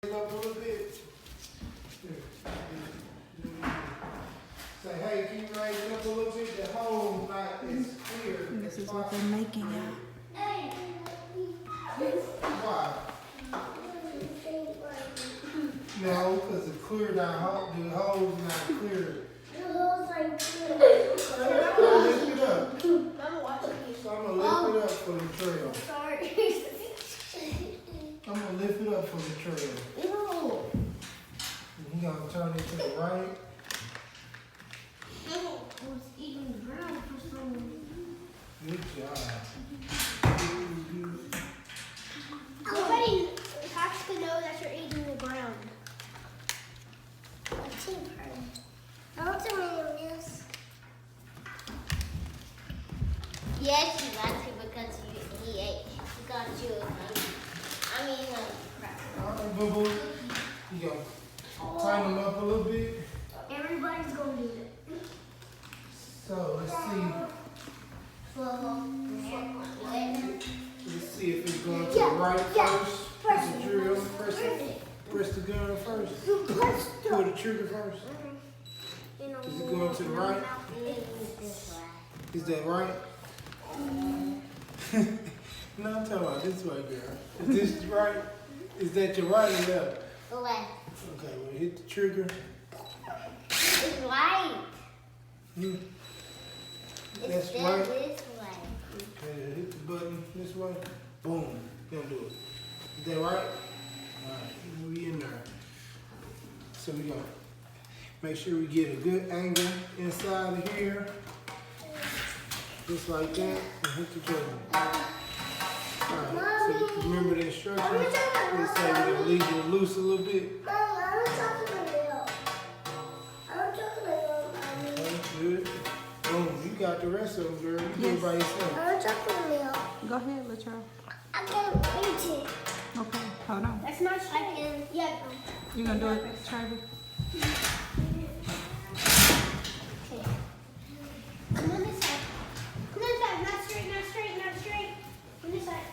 Up a little bit. Say, hey, can you raise it up a little bit? The hole not is clear. This is what they're making out. Why? No, because the clear the hole's not clear. Lift it up. So I'm gonna lift it up for the trail. I'm gonna lift it up for the trail. And you're gonna turn it to the right. Good job. Nobody has to know that you're eating the ground. I want some mayonnaise. Yes, you got to because he ate. He got you. Crap. All right, boo boo. You gonna tighten them up a little bit. Everybody's gonna do it. So let's see if it's going to the right first. Press the drill. Press the gun first. Pull the trigger first. Is it going to the right? Is that right? No, I'm talking about this way, girl. Is this right? Is that your right or left? Left. Okay, well, hit the trigger. It's right. Hmm. It's That's still right. this way. Okay, hit the button this way. Boom. Gonna do it. Is that right? Alright, we in there. So we gonna make sure we get a good angle inside of here. Just like that. And hit the trigger. Alright, so remember the instructions? They say we're gonna leave it loose a little bit. Okay, good. Boom, you got the rest of them, girl. You do it by yourself. Go ahead, Latrell. I can't reach it. Okay, hold on. That's not straight. Yeah. You gonna do it, Travis? Okay. Come on this side. Come on this side. Not straight, not straight, not straight. On this side.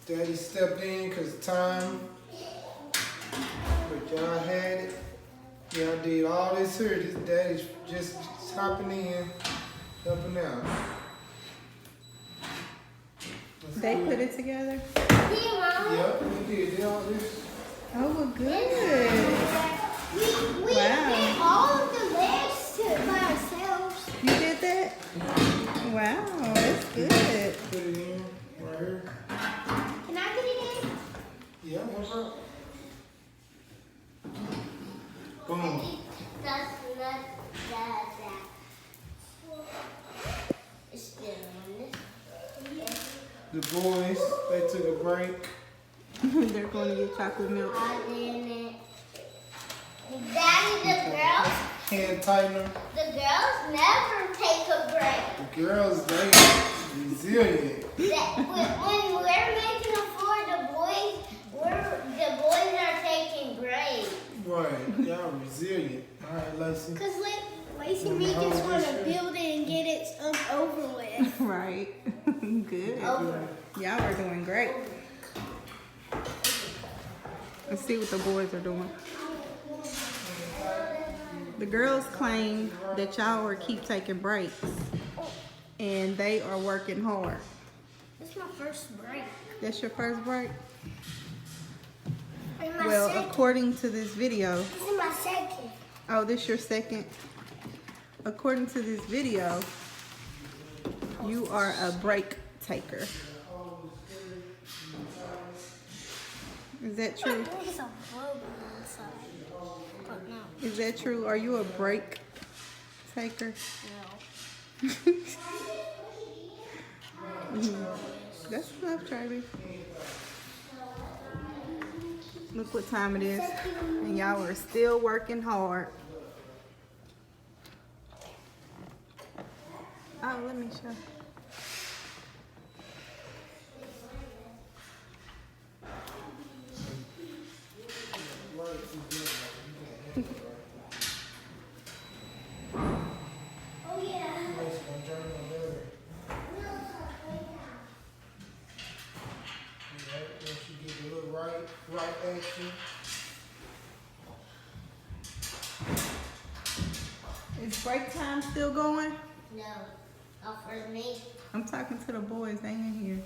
Daddy stepped in because time. But y'all had it. Y'all did all this here. This daddy's just hopping in, helping out. That's They good. put it together? Yep, we did. Did all this. Oh, well, good. We Wow. did all of the legs by ourselves. You did that? Wow, that's good. Put it in right here. Can I get it in? Yeah, no problem. Boom. That's not that. It's still on this. The boys, they took a break. They're going to get chocolate milk. I didn't. Daddy, the girls Hand never take a break. The girls, they resilient. When we're making a floor, the boys are taking breaks. Right, y'all resilient. All right, Lacey. Because Lacey and me just want to build it and get it over with. Right. Good. Over. Y'all are doing great. Let's see what the boys are doing. The girls claim that y'all are keep taking breaks, and they are working hard. This is my first break. That's your first break? And my Well, second. according to this video, This is my second. oh, this your second? According to this video, you are a break taker. Is that true? There's a logo inside. But no. Is that true? Are you a break taker? No. That's enough, Travis. Look what time it is. And y'all are still working hard. Oh, let me show. Oh, yeah. Right angle too. Is break time still going? No. Not for me. I'm talking to the boys, they ain't here.